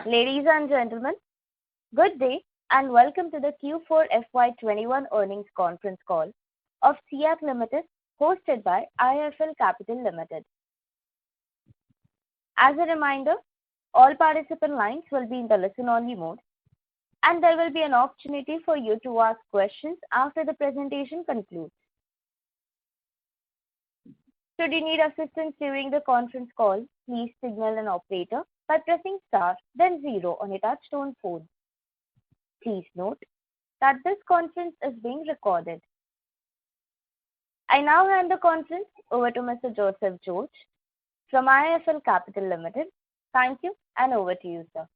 Ladies and gentlemen, good day and welcome to the Q4 FY21 earnings conference call of CEAT Limited, hosted by IIFL Capital Limited. As a reminder, all participant lines will be in the listen-only mode, and there will be an opportunity for you to ask questions after the presentation concludes. Should you need assistance during the conference call, please signal an operator by pressing star then 0 on your touchtone phone. Please note that this conference is being recorded. I now hand the conference over to Mr. Joseph George from IIFL Capital Limited. Thank you, and over to you, sir.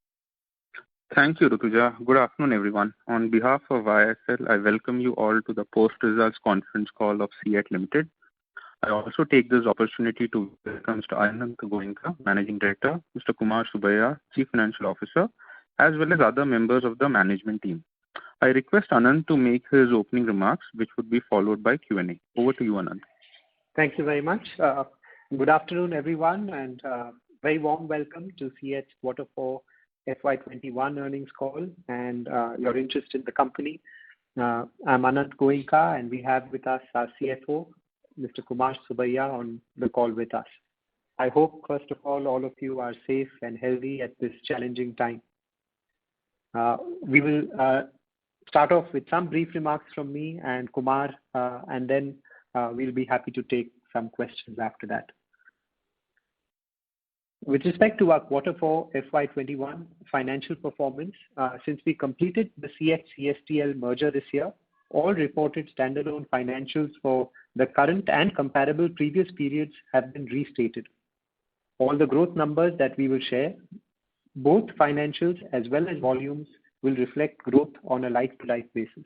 Thank you, Rutuja. Good afternoon, everyone. On behalf of IIFL, I welcome you all to the post-results conference call of CEAT Limited. I also take this opportunity to welcome Mr. Anant Goenka, Managing Director, Mr. Kumar Subbiah, Chief Financial Officer, as well as other members of the management team. I request Anant to make his opening remarks, which would be followed by Q&A. Over to you, Anant. Thank you very much. Good afternoon, everyone, and very warm welcome to CEAT's Q4 FY21 earnings call and your interest in the company. I'm Anant Goenka, and we have with us our CFO, Mr. Kumar Subbiah, on the call with us. I hope, first of all of you are safe and healthy at this challenging time. We will start off with some brief remarks from me and Kumar, and then we'll be happy to take some questions after that. With respect to our Q4 FY21 financial performance, since we completed the CEAT-CSTL merger this year, all reported standalone financials for the current and comparable previous periods have been restated. All the growth numbers that we will share, both financials as well as volumes, will reflect growth on a like-to-like basis.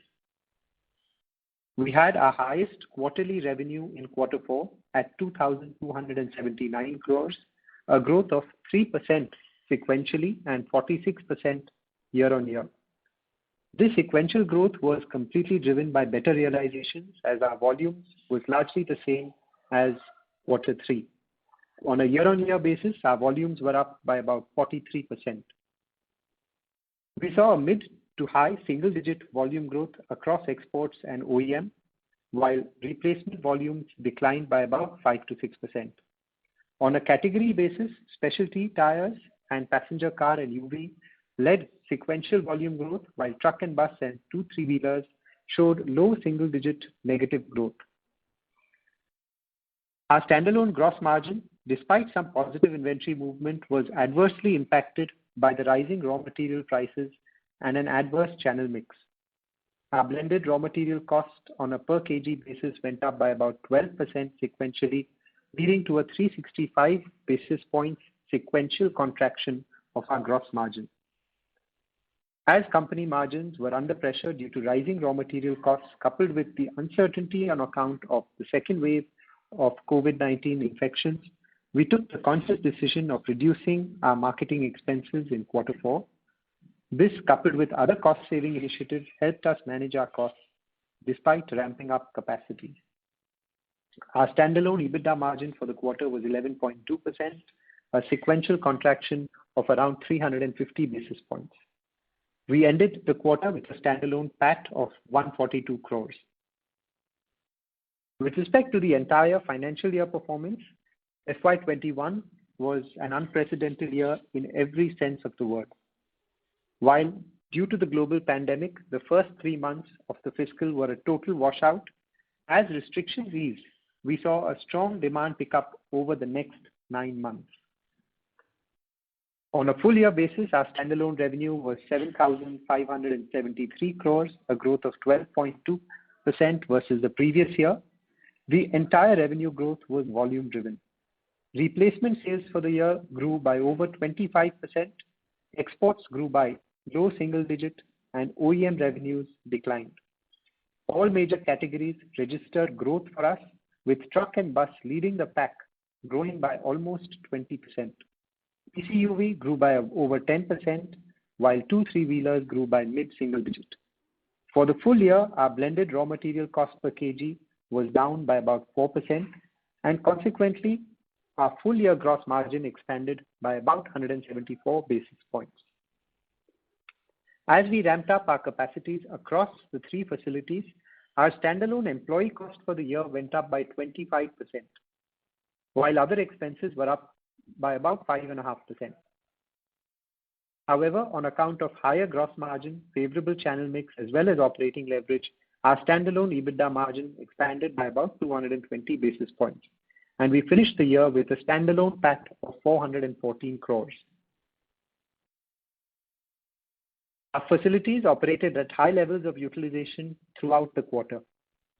We had our highest quarterly revenue in Q4 at 2,279 crores, a growth of 3% sequentially and 46% year-on-year. This sequential growth was completely driven by better realizations, as our volumes was largely the same as Q3. On a year-on-year basis, our volumes were up by about 43%. We saw a mid to high single-digit volume growth across exports and OEM, while replacement volumes declined by about 5 to 6%. On a category basis, specialty tires and passenger car and UV led sequential volume growth, while truck and bus and 2-3-wheelers showed low single-digit negative growth. Our standalone gross margin, despite some positive inventory movement, was adversely impacted by the rising raw material prices and an adverse channel mix. Our blended raw material cost on a per kg basis went up by about 12% sequentially, leading to a 365 basis points sequential contraction of our gross margin. As company margins were under pressure due to rising raw material costs coupled with the uncertainty on account of the second wave of COVID-19 infections, we took the conscious decision of reducing our marketing expenses in Q4. This, coupled with other cost-saving initiatives, helped us manage our costs despite ramping up capacity. Our standalone EBITDA margin for the quarter was 11.2%, a sequential contraction of around 350 basis points. We ended the quarter with a standalone PAT of 142 crores. With respect to the entire financial year performance, FY21 was an unprecedented year in every sense of the word. While due to the global pandemic, the first 3 months of the fiscal were a total washout, as restrictions eased, we saw a strong demand pickup over the next 9 months. On a full year basis, our standalone revenue was 7,573 crores, a growth of 12.2% versus the previous year. The entire revenue growth was volume driven. Replacement sales for the year grew by over 25%, exports grew by low single digit, and OEM revenues declined. All major categories registered growth for us, with truck and bus leading the pack, growing by almost 20%. PCUV grew by over 10%, while 2-3-wheelers grew by mid-single digit. For the full year, our blended raw material cost per kg was down by about 4%, and consequently, our full year gross margin expanded by about 174 basis points. As we ramped up our capacities across the 3 facilities, our standalone employee cost for the year went up by 25%, while other expenses were up by about 5.5%. However, on account of higher gross margin, favorable channel mix, as well as operating leverage, our standalone EBITDA margin expanded by about 220 basis points, and we finished the year with a standalone PAT of 414 crores. Our facilities operated at high levels of utilization throughout the quarter.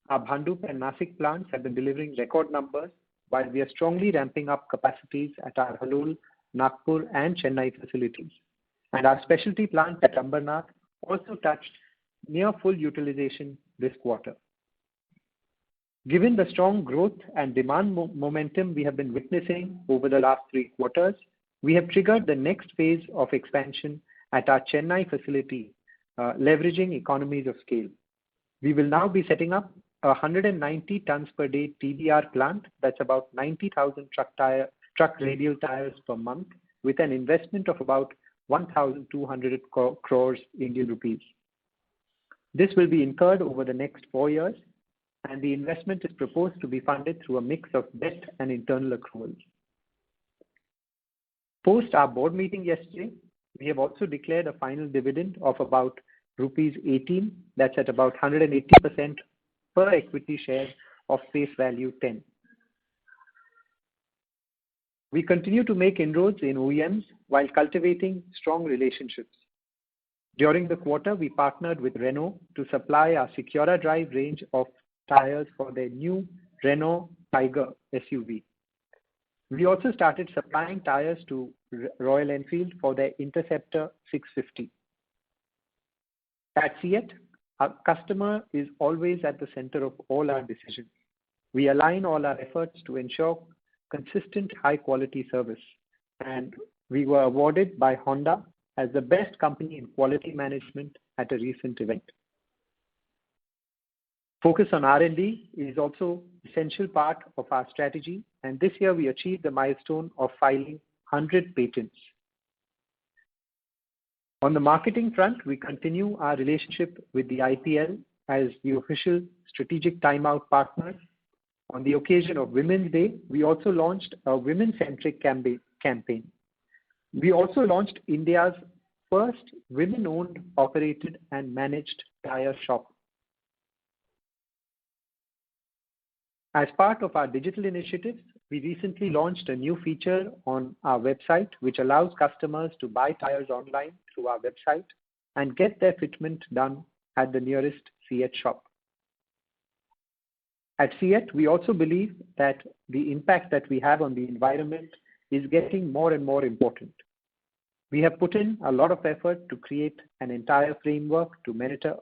Our Bhandup and Nashik plants have been delivering record numbers, while we are strongly ramping up capacities at our Halol, Nagpur, and Chennai facilities. And our specialty plant at Ambernath also touched near full utilization this quarter. Given the strong growth and demand momentum we have been witnessing over the last 3 quarters, we have triggered the next phase of expansion at our Chennai facility, leveraging economies of scale. We will now be setting up a 190 tons per day TBR plant, that's about 90,000 truck radial tires per month, with an investment of about 1,200 crores Indian rupees. This will be incurred over the next 4 years, and the investment is proposed to be funded through a mix of debt and internal accruals. Post our board meeting yesterday, we have also declared a final dividend of about rupees 18, that's at about 180% per equity share of face value 10. We continue to make inroads in OEMs while cultivating strong relationships. During the quarter, we partnered with Renault to supply our Secura Drive range of tires for their new Renault Tiger SUV. We also started supplying tires to Royal Enfield for their Interceptor 650. At CEAT, our customer is always at the center of all our decisions. We align all our efforts to ensure consistent high quality service, and we were awarded by Honda as the best company in quality management at a recent event. Focus on R&D is also an essential part of our strategy, and this year we achieved the milestone of filing 100 patents. On the marketing front, we continue our relationship with the IPL as the official strategic timeout partner. On the occasion of Women's Day, we also launched a women-centric campaign. We also launched India's first women-owned, operated, and managed tire shop. As part of our digital initiatives, we recently launched a new feature on our website which allows customers to buy tires online through our website and get their fitment done at the nearest CEAT shop. At CEAT, we also believe that the impact that we have on the environment is getting more and more important. We have put in a lot of effort to create an entire framework to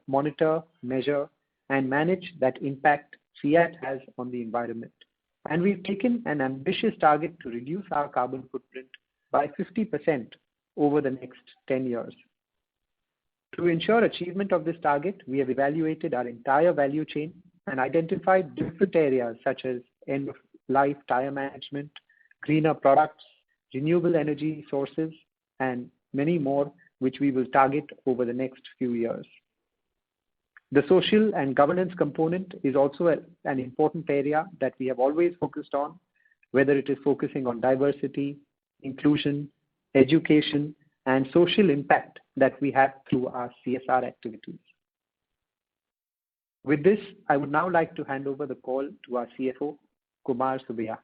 monitor, measure, and manage that impact CEAT has on the environment. And we've taken an ambitious target to reduce our carbon footprint by 50% over the next 10 years. To ensure achievement of this target, we have evaluated our entire value chain and identified different areas such as end-of-life tire management, greener products, renewable energy sources, and many more, which we will target over the next few years. The social and governance component is also an important area that we have always focused on, whether it is focusing on diversity, inclusion, education, and social impact that we have through our CSR activities. With this, I would now like to hand over the call to our CFO, Kumar Subbiah.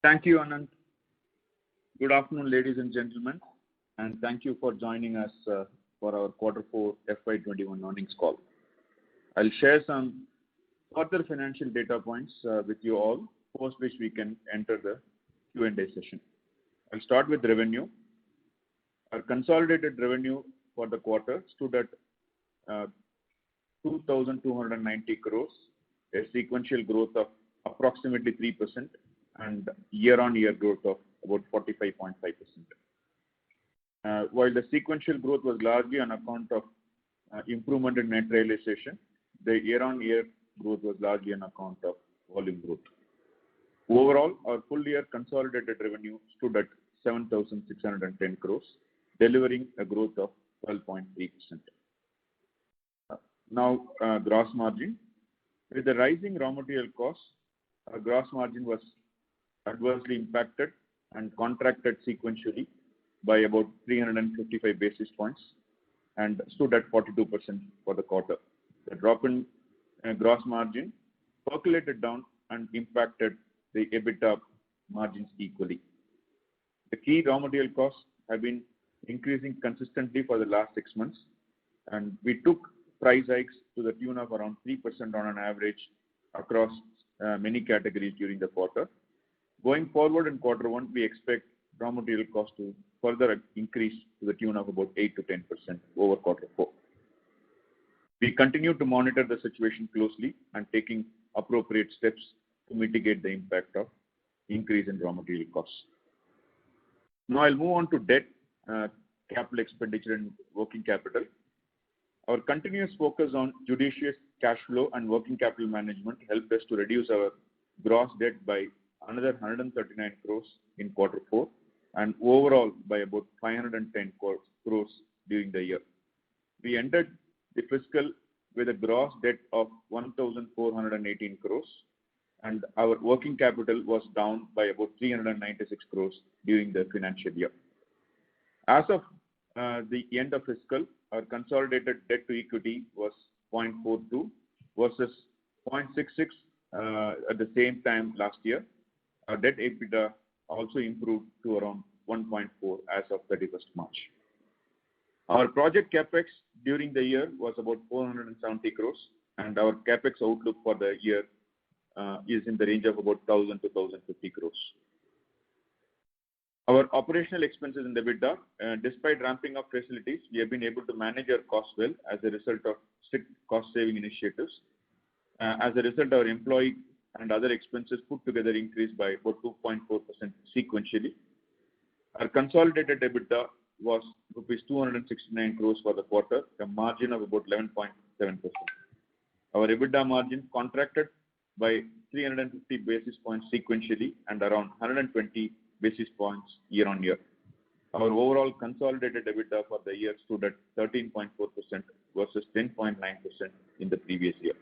Thank you, Anand. Good afternoon, ladies and gentlemen, and thank you for joining us for our Q4 FY21 earnings call. I'll share some further financial data points with you all, post which we can enter the Q&A session. I'll start with revenue. Our consolidated revenue for the quarter stood at 2,290 crores, a sequential growth of approximately 3% and year-on-year growth of about 45.5%. While the sequential growth was largely on account of improvement in net realization, the year-on-year growth was largely on account of volume growth. Overall, our full year consolidated revenue stood at 7,610 crores, delivering a growth of 12.3%. Now, gross margin. With the rising raw material costs, our gross margin was adversely impacted and contracted sequentially by about 355 basis points and stood at 42% for the quarter. The drop in gross margin percolated down and impacted the EBITDA margins equally. The key raw material costs have been increasing consistently for the last 6 months, and we took price hikes to the tune of around 3% on an average across many categories during the quarter. Going forward in quarter one, we expect raw material costs to further increase to the tune of about 8 to 10% over quarter four. We continue to monitor the situation closely and taking appropriate steps to mitigate the impact of increase in raw material costs. Now I'll move on to debt, capital expenditure and working capital. Our continuous focus on judicious cash flow and working capital management helped us to reduce our gross debt by another 139 crores in quarter four and overall by about 510 crores during the year. We entered the fiscal with a gross debt of 1,418 crores and our working capital was down by about 396 crores during the financial year. As of the end of fiscal, our consolidated debt to equity was 0.42 versus 0.66 at the same time last year. Our debt EBITDA also improved to around 1.4 as of 31st March. Our project capex during the year was about 470 crores, and our capex outlook for the year is in the range of about 1,000 to 1,050 crores. Our operational expenses in the EBITDA, despite ramping up facilities, we have been able to manage our costs well as a result of strict cost-saving initiatives. As a result, our employee and other expenses put together increased by about 2.4% sequentially. Our consolidated EBITDA was rupees 269 crores for the quarter, a margin of about 11.7%. Our EBITDA margin contracted by 350 basis points sequentially and around 120 basis points year on year. Our overall consolidated EBITDA for the year stood at 13.4% versus 10.9% in the previous year.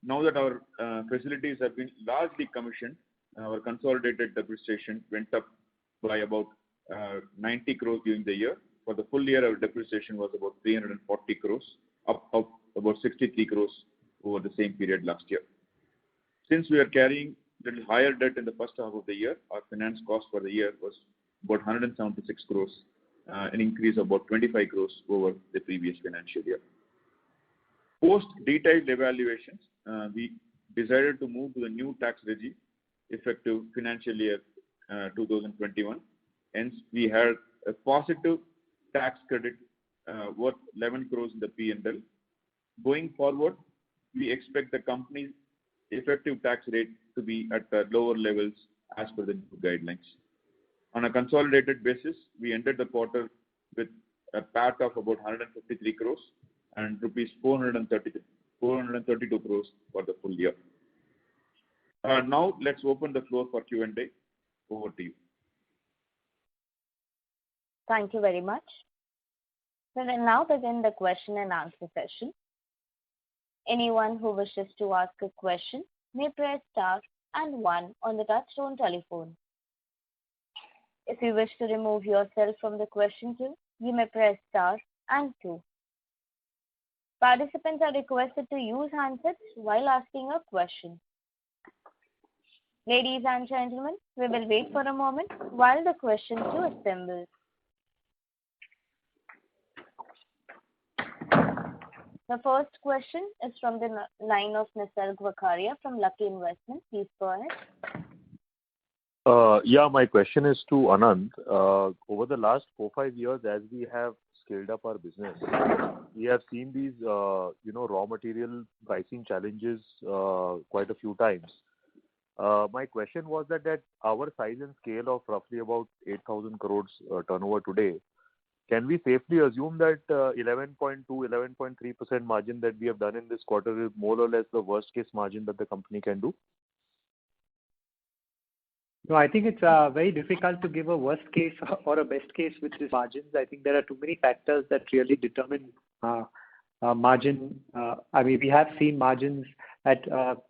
Now that our facilities have been largely commissioned, our consolidated depreciation went up by about 90 crores during the year. For the full year, our depreciation was about 340 crores, up about 63 crores over the same period last year. Since we are carrying a little higher debt in the first half of the year, our finance cost for the year was about 176 crores, an increase of about 25 crores over the previous financial year. Post detailed evaluations, we decided to move to the new tax regime effective financial year 2021. Hence, we had a positive tax credit worth 11 crores in the P&L. Going forward, we expect the company's effective tax rate to be at lower levels as per the new guidelines. On a consolidated basis, we ended the quarter with a PAT of about 153 crores and rupees 432 crores for the full year. Now, let's open the floor for Q&A. Over to you. Thank you very much. We will now begin the question and answer session. Anyone who wishes to ask a question may press star and 1 on the touchtone telephone. If you wish to remove yourself from the question queue, you may press star and 2. Participants are requested to use handsets while asking a question. Ladies and gentlemen, we will wait for a moment while the question queue assembles. The first question is from the line of Nisarg Vakharia from Lucky Investment. Please go ahead. My question is to Anand. Over the last 4-5 years, as we have scaled up our business, we have seen these, raw material pricing challenges quite a few times. My question was that at our size and scale of roughly about 8,000 crores turnover today, can we safely assume that 11.2, 11.3% margin that we have done in this quarter is more or less the worst case margin that the company can do? No, I think it's very difficult to give a worst case or a best case with these margins. I think there are too many factors that really determine margin. I mean, we have seen margins at,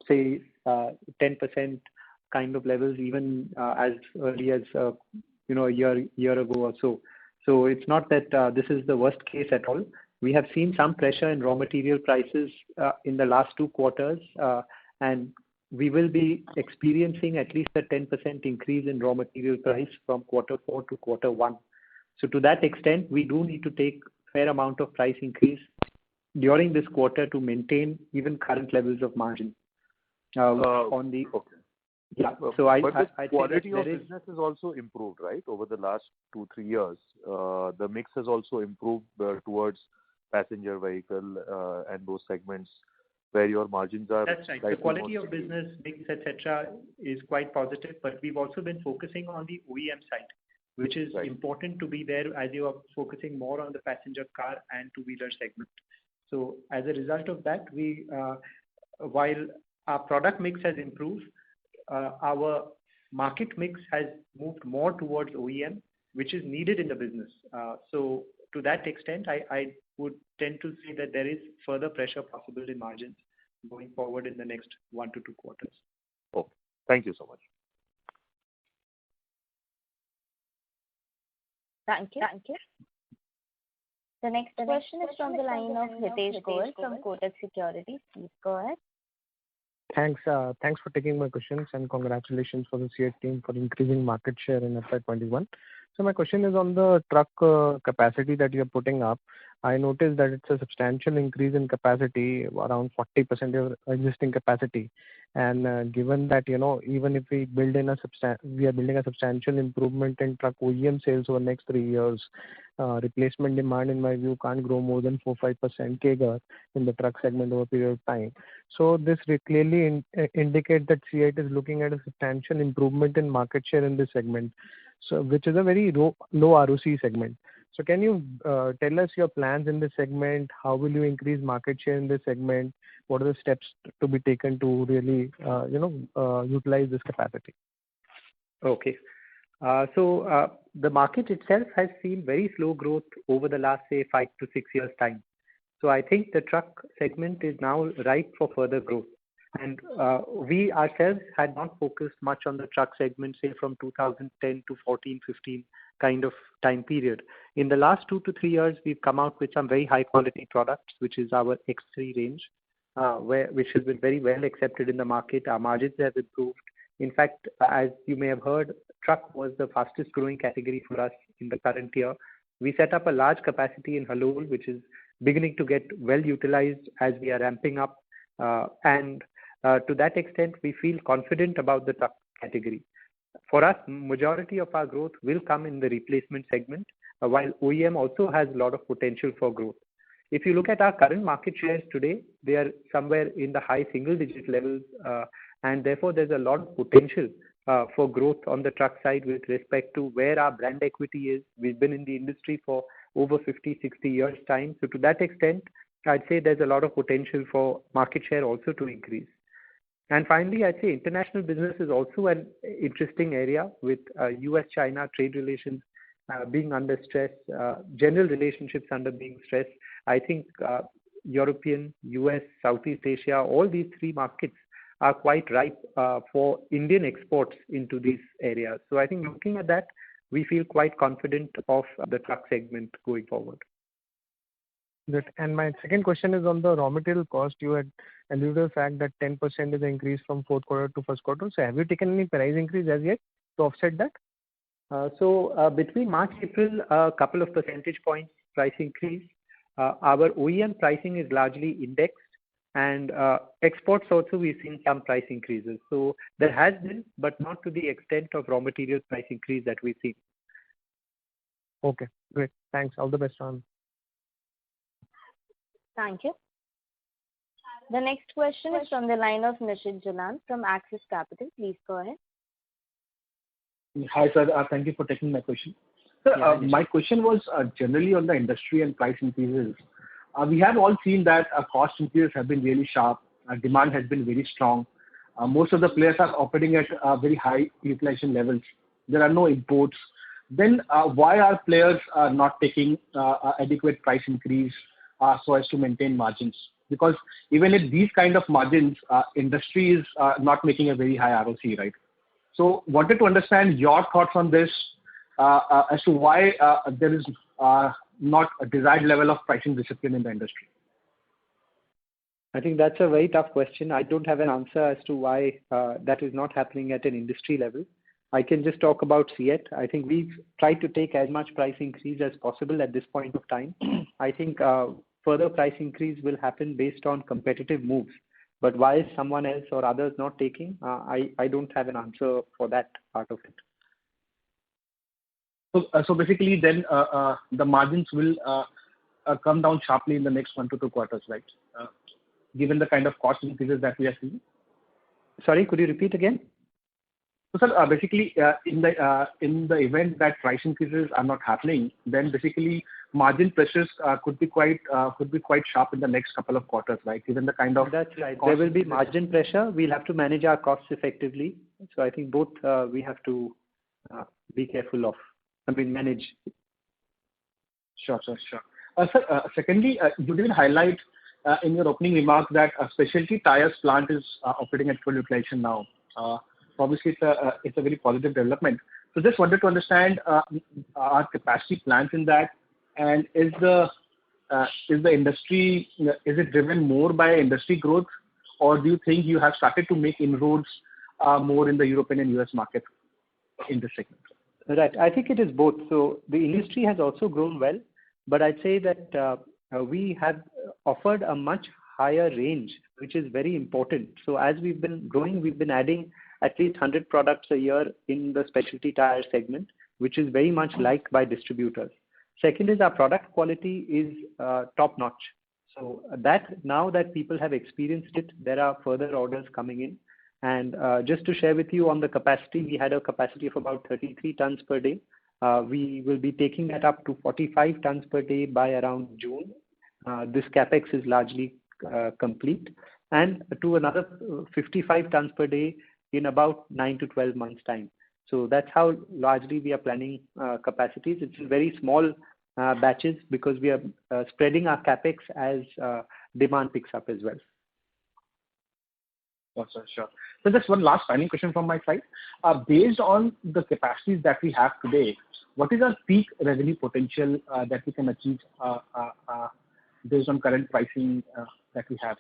say, 10% kind of levels, even as early as, a year ago or so. So it's not that this is the worst case at all. We have seen some pressure in raw material prices in the last 2 quarters, and we will be experiencing at least a 10% increase in raw material price from quarter 4 to quarter 1. So to that extent, we do need to take fair amount of price increase during this quarter to maintain even current levels of margin. Okay. Yeah. So I the think quality of business has also improved, right? Over the last 2-3 years, the mix has also improved towards passenger vehicle and those segments where your margins are. That's right. The quality of business, mix, etc., is quite positive, but we've also been focusing on the OEM side, which is important to be there as you are focusing more on the passenger car and two-wheeler segment. So as a result of that, while our product mix has improved, our market mix has moved more towards OEM, which is needed in the business. So to that extent, I would tend to say that there is further pressure possible in margins going forward in the next 1 to 2 quarters. Okay. Thank you so much. Thank you. The next question is from the line of Hitesh Goel from Kotak Securities. Please go ahead. Thanks for taking my questions, and congratulations for the CEAT team for increasing market share in FY21. So my question is on the truck capacity that you're putting up. I noticed that it's a substantial increase in capacity, around 40% of existing capacity. And given that, even if we build in we are building a substantial improvement in truck OEM sales over the next 3 years, replacement demand, in my view, can't grow more than 4-5% CAGR in the truck segment over a period of time. So this clearly indicates that CEAT is looking at a substantial improvement in market share in this segment, so which is a very low ROC segment. So can you tell us your plans in this segment? How will you increase market share in this segment? What are the steps to be taken to really, utilize this capacity? Okay. So the market itself has seen very slow growth over the last, say, 5 to 6 years' time. So I think the truck segment is now ripe for further growth. And we ourselves had not focused much on the truck segment, say, from 2010 to 14, 15 kind of time period. In the last 2 to 3 years, we've come out with some very high quality products, which is our X3 range, which has been very well accepted in the market. Our margins have improved. In fact, as you may have heard, truck was the fastest growing category for us in the current year. We set up a large capacity in Halol, which is beginning to get well utilized as we are ramping up. And to that extent, we feel confident about the truck category. For us, majority of our growth will come in the replacement segment, while OEM also has a lot of potential for growth. If you look at our current market shares today, they are somewhere in the high single-digit levels, and therefore there's a lot of potential for growth on the truck side with respect to where our brand equity is. We've been in the industry for over 50, 60 years' time. So to that extent, I'd say there's a lot of potential for market share also to increase. And finally, I'd say international business is also an interesting area with US-China trade relations being under stress, general relationships under being stressed. I think European, US, Southeast Asia, all these 3 markets are quite ripe for Indian exports into these areas. So I think looking at that, we feel quite confident of the truck segment going forward. Good. And my second question is on the raw material cost. You had alluded to the fact that 10% is the increase from fourth quarter to first quarter. So have you taken any price increase as yet to offset that? So between March, April, a couple of percentage points price increase. Our OEM pricing is largely indexed, and exports also we've seen some price increases. So there has been, but not to the extent of raw material price increase that we've seen. Okay, great. Thanks. All the best, Ram. Thank you. The next question is from the line of Nishit Jalan from Axis Capital. Please go ahead. Hi, sir. Thank you for taking my question. Sir, my question was generally on the industry and price increases. We have all seen that cost increases have been really sharp. Demand has been very strong. most of the players are operating at very high utilization levels. There are no imports. Then why are players not taking adequate price increase so as to maintain margins? Because even at these kind of margins, industry is not making a very high ROC, right? So wanted to understand your thoughts on this as to why there is not a desired level of pricing discipline in the industry. I think that's a very tough question. I don't have an answer as to why that is not happening at an industry level. I can just talk about CEAT. I think we've tried to take as much price increase as possible at this point of time. I think further price increase will happen based on competitive moves. But why is someone else or others not taking? I don't have an answer for that part of it. So basically then the margins will come down sharply in the next 1 to 2 quarters, right? Given the kind of cost increases that we are seeing. Sorry, could you repeat again? So sir, basically in the event that price increases are not happening, then basically margin pressures could be quite sharp in the next couple of quarters, right? Given the kind of that's right. There will be margin pressure. We'll have to manage our costs effectively. So I think both we have to be careful of. Manage. Sure. Sir, secondly, you did highlight in your opening remarks that a specialty tires plant is operating at full utilization now. Obviously, it's a very positive development. So just wanted to understand our capacity plans in that, and is the industry, is it driven more by industry growth, or do you think you have started to make inroads more in the European and US market in this segment? Right. I think it is both. So the industry has also grown well, but I'd say that we have offered a much higher range, which is very important. So as we've been growing, we've been adding at least 100 products a year in the specialty tire segment, which is very much liked by distributors. Second is our product quality is top notch. So that now that people have experienced it, there are further orders coming in. And just to share with you on the capacity, we had a capacity of about 33 tons per day. We will be taking that up to 45 tons per day by around June. This capex is largely complete, and to another 55 tons per day in about 9 to 12 months time. So that's how largely we are planning capacities. It's in very small batches because we are spreading our capex as demand picks up as well. Sure. So just one last final question from my side. Based on the capacities that we have today, what is our peak revenue potential that we can achieve based on current pricing that we have?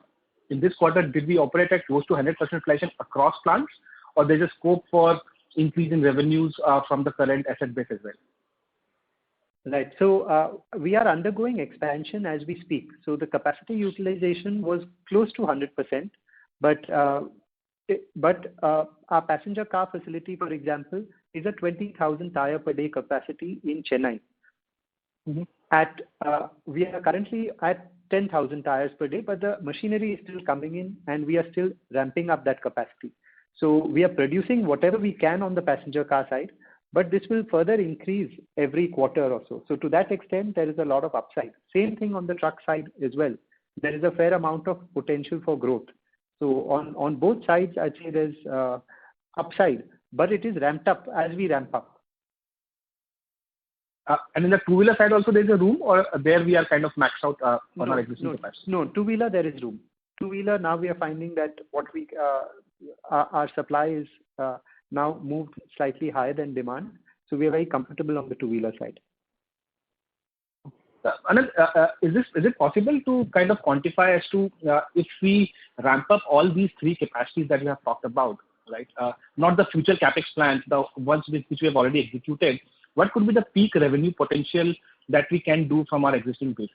In this quarter, did we operate at close to 100% utilization across plants, or there's a scope for increase in revenues from the current asset base as well? Right. So we are undergoing expansion as we speak. So the capacity utilization was close to 100%, but our passenger car facility, for example, is a 20,000 tire per day capacity in Chennai. Mm-hmm. We are currently at 10,000 tires per day, but the machinery is still coming in and we are still ramping up that capacity. So we are producing whatever we can on the passenger car side, but this will further increase every quarter or so. So to that extent, there is a lot of upside. Same thing on the truck side as well. There is a fair amount of potential for growth. So on both sides, I'd say there's upside, but it is ramped up as we ramp up. And in the two-wheeler side also there's a room, or there we are kind of maxed out on our existing capacity? No, two-wheeler there is room. Two-wheeler now we are finding that our supply is now moved slightly higher than demand. So we are very comfortable on the two-wheeler side. Anand, is it possible to kind of quantify as to if we ramp up all these three capacities that we have talked about, right? Not the future capex plans, the ones which we have already executed. What could be the peak revenue potential that we can do from our existing base?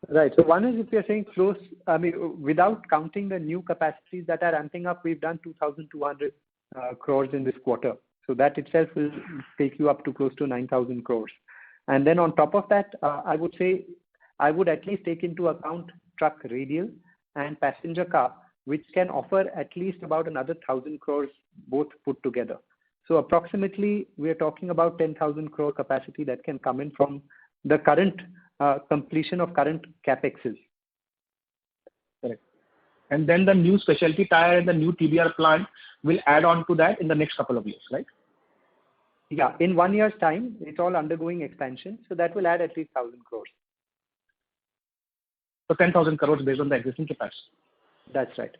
Right. So one is if you're saying close, without counting the new capacities that are ramping up, we've done 2,200 crores in this quarter. So that itself will take you up to close to 9,000 crores. And then on top of that, I would say I would at least take into account truck radial and passenger car, which can offer at least about another 1,000 crores both put together. So approximately we are talking about 10,000 crore capacity that can come in from the current completion of current capexes. Correct. and then the new specialty tire and the new TBR plant will add on to that in the next couple of years, right? Yeah, in 1 year's time, it's all undergoing expansion, so that will add at least 1,000 crores. So 10,000 crores based on the existing capacity. That's right.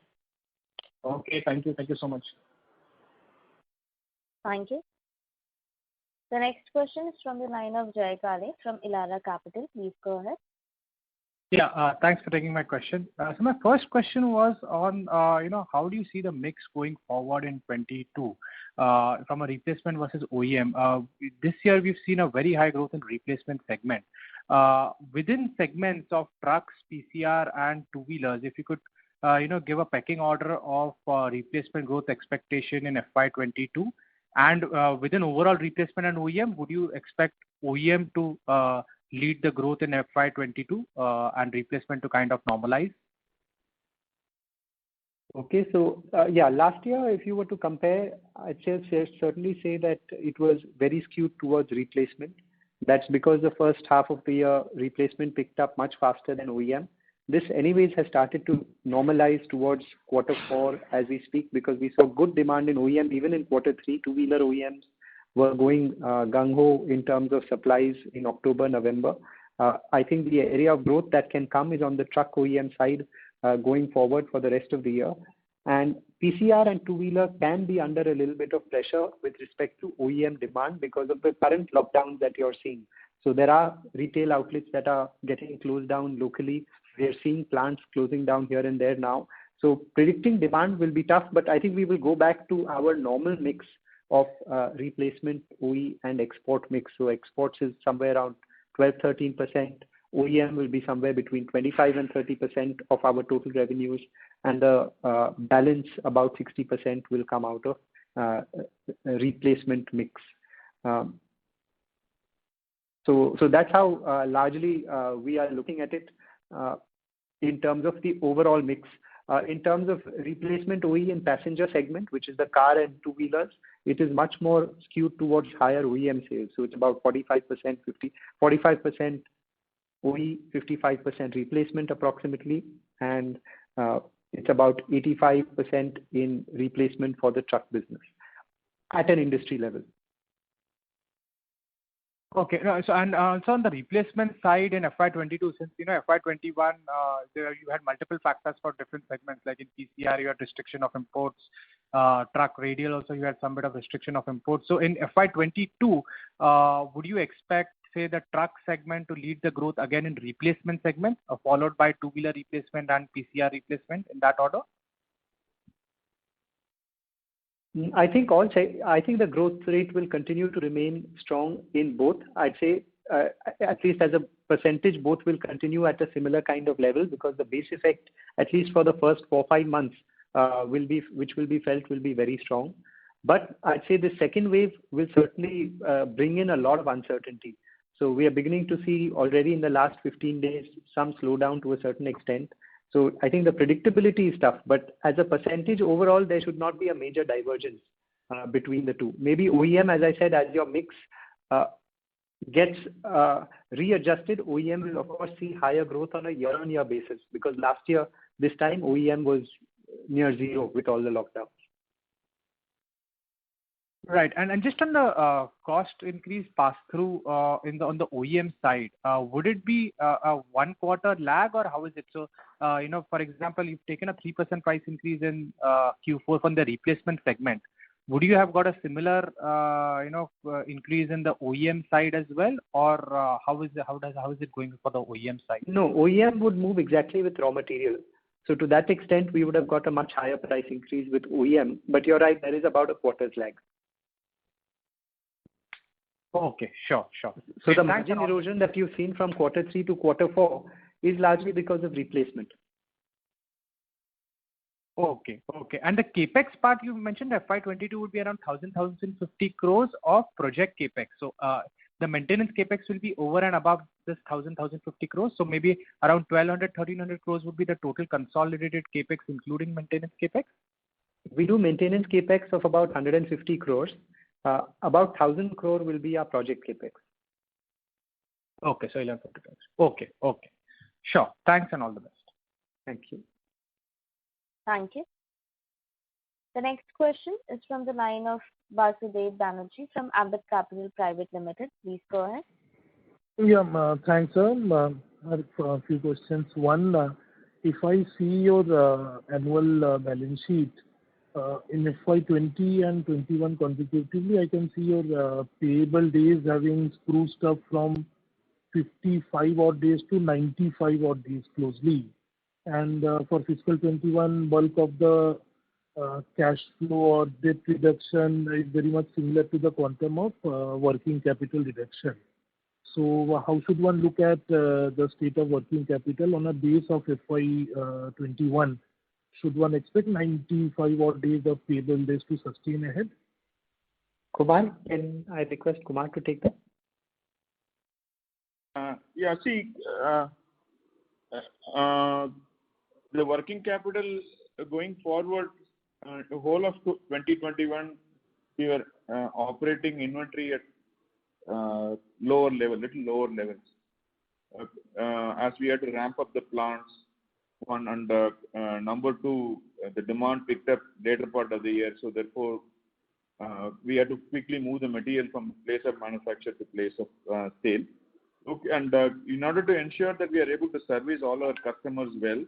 Okay, thank you. Thank you so much. Thank you. The next question is from the line of Jay Kale from Elara Capital. Please go ahead. Yeah, thanks for taking my question. So my first question was on, how do you see the mix going forward in 22 from a replacement versus OEM? This year we've seen a very high growth in replacement segment. Within segments of trucks, PCR, and two-wheelers, if you could, give a pecking order of replacement growth expectation in FY22, and within overall replacement and OEM, would you expect OEM to lead the growth in FY22 and replacement to kind of normalize? Okay, so last year, if you were to compare, I'd certainly say that it was very skewed towards replacement. That's because the first half of the year, replacement picked up much faster than OEM. This anyways has started to normalize towards Q4 as we speak, because we saw good demand in OEM. Even in Q3, two-wheeler OEMs were going gung-ho in terms of supplies in October, November. I think the area of growth that can come is on the truck OEM side going forward for the rest of the year. And PCR and two-wheeler can be under a little bit of pressure with respect to OEM demand because of the current lockdowns that you're seeing. So there are retail outlets that are getting closed down locally. We're seeing plants closing down here and there now. So predicting demand will be tough, but I think we will go back to our normal mix of replacement, OE, and export mix. So exports is somewhere around 12-13%. OEM will be somewhere between 25 and 30% of our total revenues, and the balance, about 60%, will come out of replacement mix. So that's how largely we are looking at it in terms of the overall mix. In terms of replacement OE and passenger segment, which is the car and two-wheelers, it is much more skewed towards higher OEM sales. So it's about 45% OE, 55% replacement approximately, and it's about 85% in replacement for the truck business at an industry level. Okay. So and also on the replacement side in FY22, since FY21, you had multiple factors for different segments. Like in PCR, you had restriction of imports. Truck radial also you had some bit of restriction of imports. So in FY22, would you expect, say, the truck segment to lead the growth again in replacement segment, followed by two-wheeler replacement and PCR replacement in that order? I think the growth rate will continue to remain strong in both. I'd say at least as a percentage, both will continue at a similar kind of level, because the base effect, at least for the first 4-5 months, which will be felt, will be very strong. But I'd say the second wave will certainly bring in a lot of uncertainty. So we are beginning to see already in the last 15 days some slowdown to a certain extent. So I think the predictability is tough, but as a percentage overall, there should not be a major divergence between the two. Maybe OEM, as I said, as your mix gets readjusted, OEM will of course see higher growth on a year-on-year basis, because last year, this time OEM was near zero with all the lockdowns. Right. And just on the cost increase pass-through on the OEM side, would it be a 1 quarter lag, or how is it? So, for example, you've taken a 3% price increase in Q4 from the replacement segment. Would you have got a similar, increase in the OEM side as well, or how is it going for the OEM side? No, OEM would move exactly with raw material. So to that extent, we would have got a much higher price increase with OEM. But you're right, there is about a quarter's lag. Okay, sure. So the margin erosion that you've seen from Q3 to Q4 is largely because of replacement. Okay. And the capex part you mentioned, FY22 would be around 1,050 crores of project capex. So the maintenance capex will be over and above this 1,050 crores. So maybe around 1,200-1,300 crores would be the total consolidated capex, including maintenance capex. We do maintenance capex of about 150 crores. About 1,000 crore will be our project capex. Okay, so 1,150 crores. Okay. Sure. Thanks and all the best. Thank you. Thank you. The next question is from the line of Vasudev Banerjee from Ambit Capital Private Limited. Please go ahead. Yeah, thanks, sir. I have a few questions. One, if I see your annual balance sheet in FY20 and 21 consecutively, I can see your payable days having spruced up from 55 odd days to 95 odd days closely. And for fiscal 21, bulk of the cash flow or debt reduction is very much similar to the quantum of working capital reduction. So how should one look at the state of working capital on a base of FY21? Should one expect 95 odd days of payable days to sustain ahead? Kumar, can I request Kumar to take that? The working capital going forward, the whole of 2021, we were operating inventory at little lower levels. As we had to ramp up the plants, one, and number two, the demand picked up later part of the year, so therefore we had to quickly move the material from place of manufacture to place of sale. Okay, and in order to ensure that we are able to service all our customers well,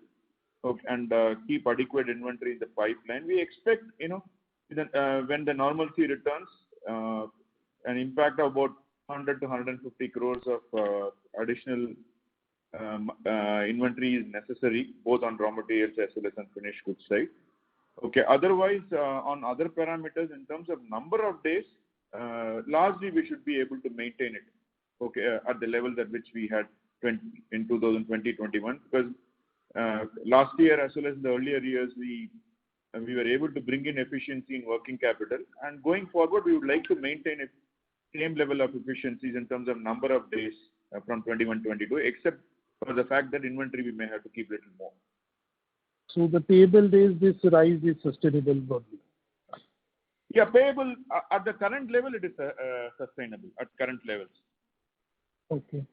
okay, and keep adequate inventory in the pipeline, we expect, when the normalcy returns, an impact of about 100 to 150 crores of additional inventory is necessary, both on raw materials as well as on finished goods side. Okay. Otherwise, on other parameters, in terms of number of days, largely we should be able to maintain it. Okay, at the levels at which we had in 2020-21, because last year as well as the earlier years, we were able to bring in efficiency in working capital, and going forward, we would like to maintain a same level of efficiencies in terms of number of days from 21-22, except for the fact that inventory we may have to keep a little more. So the payable days, this rise is sustainable broadly? Yeah, payable at the current level, it is sustainable at current levels. Okay.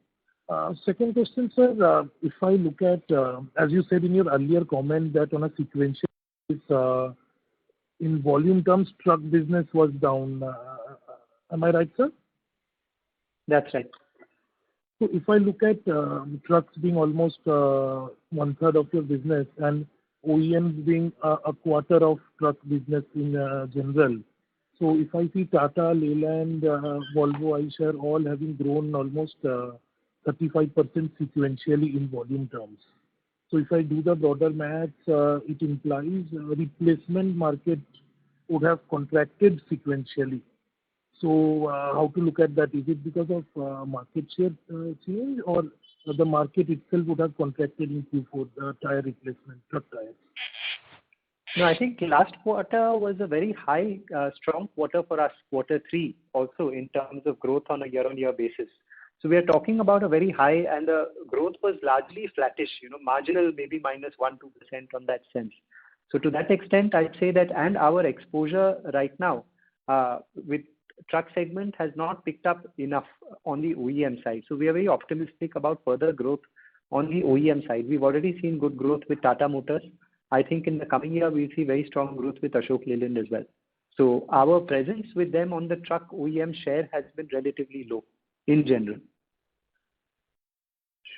Second question, sir. If I look at, as you said in your earlier comment, that on a sequential basis, in volume terms, truck business was down. Am I right, sir? That's right. So if I look at trucks being almost 1/3 of your business and OEMs being a quarter of truck business in general, so if I see Tata, Leyland, Volvo, Eicher all having grown almost 35% sequentially in volume terms. So if I do the broader maths, it implies replacement market would have contracted sequentially. So how to look at that? Is it because of market share change, or the market itself would have contracted in Q4, the tire replacement, truck tires? No, I think last quarter was a very high, strong quarter for us, quarter 3 also in terms of growth on a year-on-year basis. So we are talking about a very high, and the growth was largely flattish, marginal, maybe minus 1-2% on that sense. So to that extent, I'd say that, and our exposure right now with truck segment has not picked up enough on the OEM side. So we are very optimistic about further growth on the OEM side. We've already seen good growth with Tata Motors. I think in the coming year, we'll see very strong growth with Ashok Leyland as well. So our presence with them on the truck OEM share has been relatively low in general.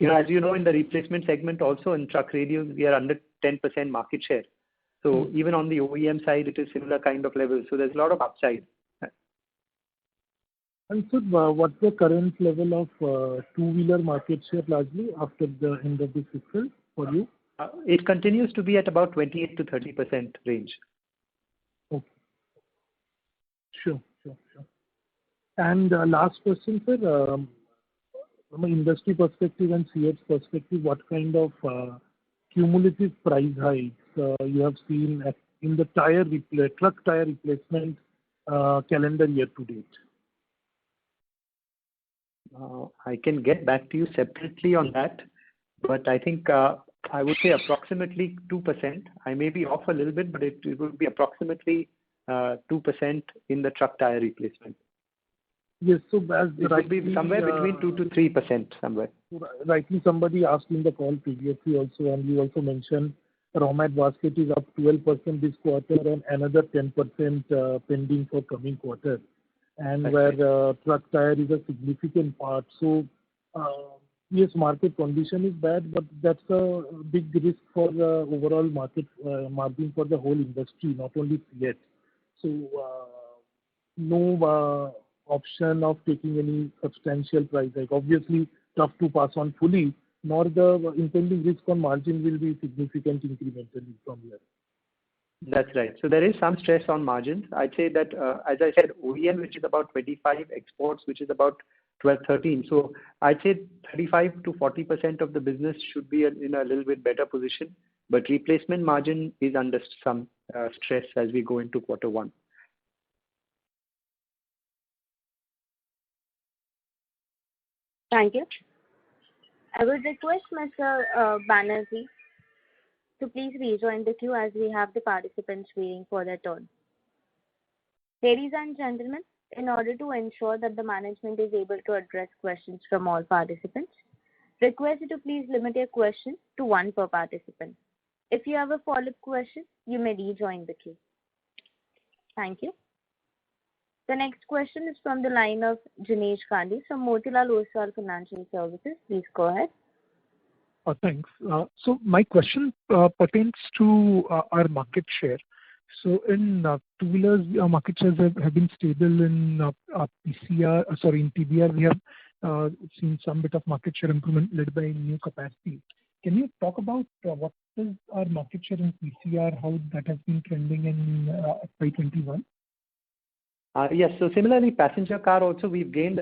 As you know, in the replacement segment also in truck radials, we are under 10% market share. So even on the OEM side, it is similar kind of level. So there's a lot of upside. And so what's the current level of two-wheeler market share largely after the end of the fiscal for you? It continues to be at about 28 to 30% range. Okay. Sure. And last question, sir. From an industry perspective and CEAT's perspective, what kind of cumulative price hikes you have seen in the truck tire replacement calendar year to date? I can get back to you separately on that, but I think I would say approximately 2%. I may be off a little bit, but it would be approximately 2% in the truck tire replacement. Yes, so as it would be somewhere between 2 to 3% somewhere. Rightly, somebody asked in the call previously also, and you also mentioned raw mat basket is up 12% this quarter and another 10% pending for coming quarter, and where truck tire is a significant part. So, yes, market condition is bad, but that's a big risk for the overall market margin for the whole industry, not only CEAT. So, no option of taking any substantial price hike. Obviously, tough to pass on fully, nor the impending risk on margin will be significant incrementally from here. That's right. So there is some stress on margins. I'd say that, as I said, OEM, which is about 25, exports, which is about 12, 13. So I'd say 35 to 40% of the business should be in a little bit better position, but replacement margin is under some stress as we go into quarter one. Thank you. I would request Mr. Banerjee to please rejoin the queue as we have the participants waiting for their turn. Ladies and gentlemen, in order to ensure that the management is able to address questions from all participants, request you to please limit your question to one per participant. If you have a follow-up question, you may rejoin the queue. Thank you. The next question is from the line of Jinesh Gandhi from Motilal Oswal Financial Services. Please go ahead. Thanks. So my question pertains to our market share. So in two-wheelers, our market shares have been stable. In in TBR, we have seen some bit of market share improvement led by new capacity. Can you talk about what is our market share in PCR, how that has been trending in FY21? Yes. So similarly, passenger car also, we've gained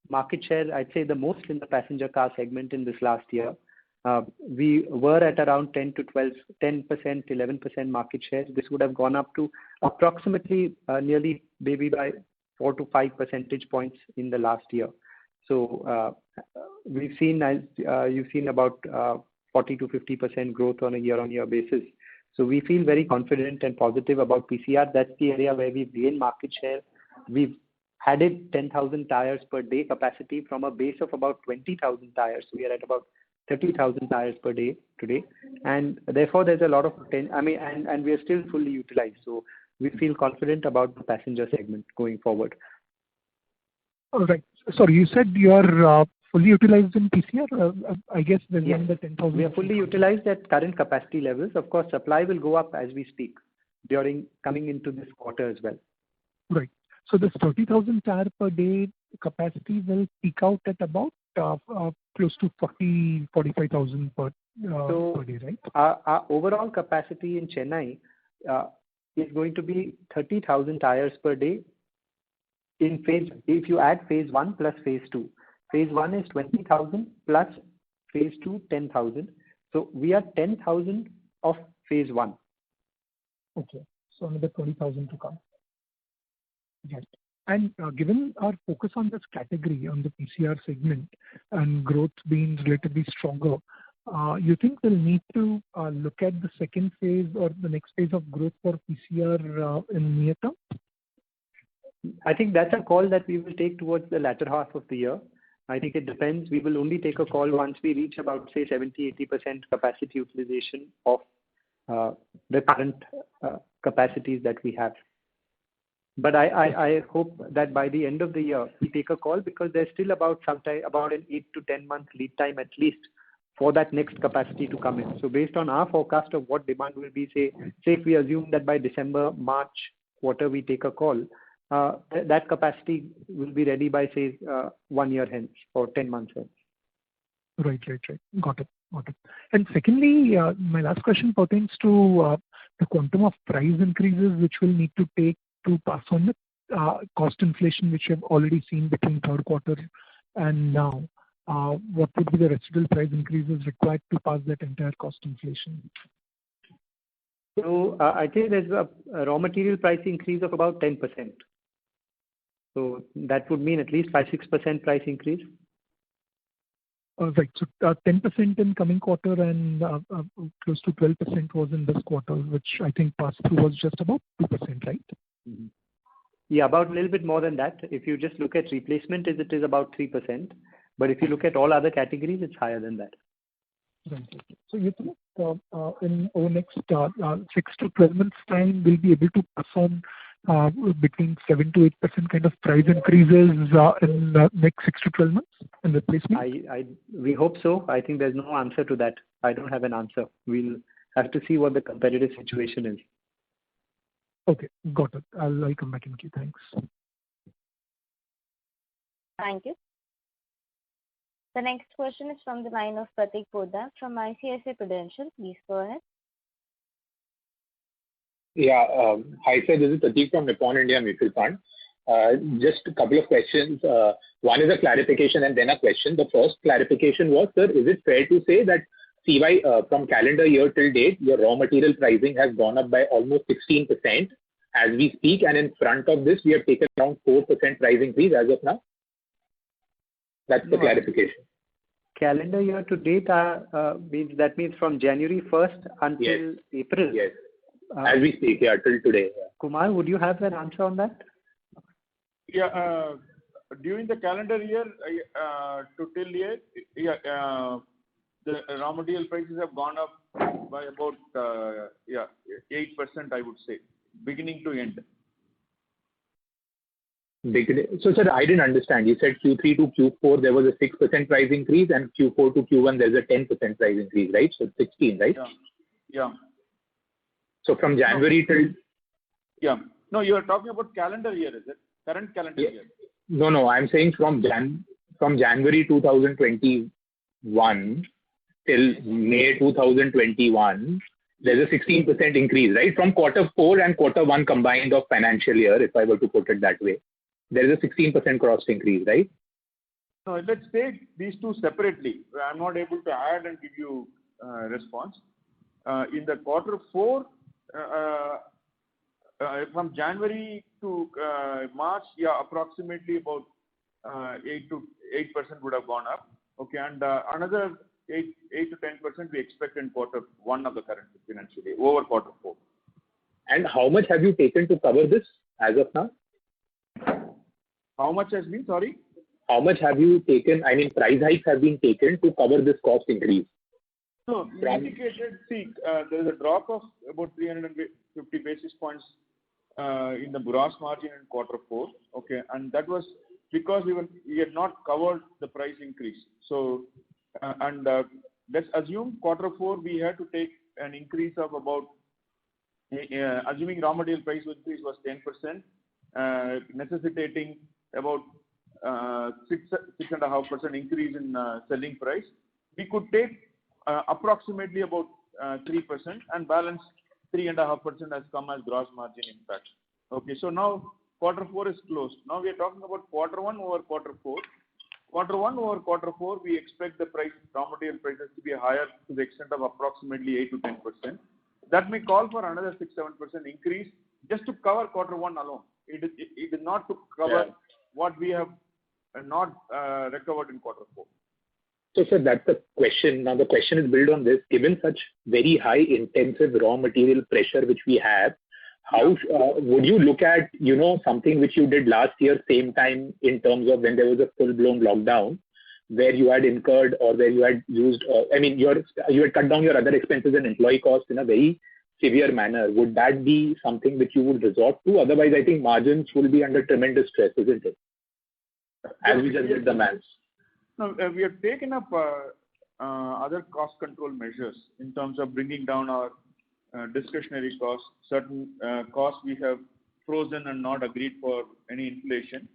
market share, I'd say the most in the passenger car segment in this last year. We were at around 10 to 12, 10%, 11% market share. This would have gone up to approximately nearly maybe by 4 to 5 percentage points in the last year. So we've seen, as you've seen, about 40 to 50% growth on a year-on-year basis. So we feel very confident and positive about PCR. That's the area where we've gained market share. We've added 10,000 tires per day capacity from a base of about 20,000 tires. We are at about 30,000 tires per day today. And therefore, there's a lot of potential. And we are still fully utilized. So we feel confident about the passenger segment going forward. All right. Sorry, you said you are fully utilized in PCR? I guess there's the 10,000. We are fully utilized at current capacity levels. Of course, supply will go up as we speak coming into this quarter as well. Right. So this 30,000 tire per day capacity will peak out at about close to 45,000 per day, right? Our overall capacity in Chennai is going to be 30,000 tires per day in phase. If you add phase 1 plus phase 2. Phase 1 is 20,000 plus phase 2, 10,000. So we are 10,000 of phase 1. Okay. So another 20,000 to come. Right. And given our focus on this category, on the PCR segment, and growth being relatively stronger, you think we'll need to look at the second phase or the next phase of growth for PCR in near term? I think that's a call that we will take towards the latter half of the year. I think it depends. We will only take a call once we reach about, say, 70-80% capacity utilization of the current capacities that we have. But I hope that by the end of the year, we take a call, because there's still about an 8 to 10 month lead time at least for that next capacity to come in. So based on our forecast of what demand will be, say if we assume that by December, March quarter we take a call, that capacity will be ready by, say, 1 year hence or 10 months hence. Right. Got it. And secondly, my last question pertains to the quantum of price increases which will need to take to pass on the cost inflation which you have already seen between third quarter and now. What would be the residual price increases required to pass that entire cost inflation? So I think there's a raw material price increase of about 10%. So that would mean at least 5-6% price increase. Right. So 10% in coming quarter and close to 12% was in this quarter, which I think passed through was just about 2%, right? Mm-hmm. Yeah, about a little bit more than that. If you just look at replacement, it is about 3%. But if you look at all other categories, it's higher than that. Right. Okay. So you think in over next 6 to 12 months time, we'll be able to pass on between 7 to 8% kind of price increases in next 6 to 12 months in replacement? We hope so. I think there's no answer to that. I don't have an answer. We'll have to see what the competitive situation is. Okay, got it. I'll come back in queue. Thanks. Thank you. The next question is from the line of Pratik Poddar from ICICI Prudential. Please go ahead. Yeah. Hi, sir. This is Pratik from Nippon India Mutual Fund. Just a couple of questions. One is a clarification and then a question. The first clarification was, sir, is it fair to say that CY from calendar year till date, your raw material pricing has gone up by almost 16% as we speak, and in front of this, we have taken around 4% price increase as of now? That's the clarification. Calendar year to date means from January 1st until April. Yes. As we speak, till today. Yeah. Kumar, would you have an answer on that? Yeah. During the calendar year to till date, the raw material prices have gone up by about 8%, I would say, beginning to end. So, sir, I didn't understand. You said Q3 to Q4 there was a 6% price increase, and Q4 to Q1 there's a 10% price increase, right? So 16, right? Yeah. So from January till... Yeah. No, you are talking about calendar year, is it? Current calendar year. No. I'm saying from January 2021 till May 2021, there's a 16% increase, right? From quarter 4 and quarter 1 combined of financial year, if I were to put it that way. There is a 16% cost increase, right? No, let's take these two separately. I'm not able to add and give you a response. In the quarter 4, from January to March, approximately about 8% would have gone up. Okay, and another 8 to 10% we expect in quarter 1 of the current financial year over quarter 4. And how much have you taken to cover this as of now? How much has been? Sorry? How much have you taken? I mean, price hikes have been taken to cover this cost increase. No, you indicated, there is a drop of about 350 basis points in the gross margin in quarter 4. Okay, and that was because we had not covered the price increase. So, let's assume quarter 4 we had to take an increase of about, assuming raw material price increase was 10%, necessitating about 6.5% increase in selling price. We could take approximately about 3%, and balance 3.5% has come as gross margin impact. Okay, so now quarter 4 is closed. Now we are talking about quarter 1 over quarter 4. Quarter 1 over quarter 4, we expect the raw material prices to be higher to the extent of approximately 8 to 10%. That may call for another 6-7% increase just to cover quarter 1 alone. It is not to cover what we have not recovered in quarter 4. So, sir, that's the question. Now, the question is built on this. Given such very high intensive raw material pressure which we have, how would you look at, something which you did last year, same time, in terms of when there was a full-blown lockdown, where you had incurred or where you had used, you had cut down your other expenses and employee costs in a very severe manner. Would that be something which you would resort to? Otherwise, I think margins will be under tremendous stress, isn't it? As we just did the maths. No, we have taken up other cost control measures in terms of bringing down our discretionary costs. Certain costs we have frozen and not agreed for any inflation.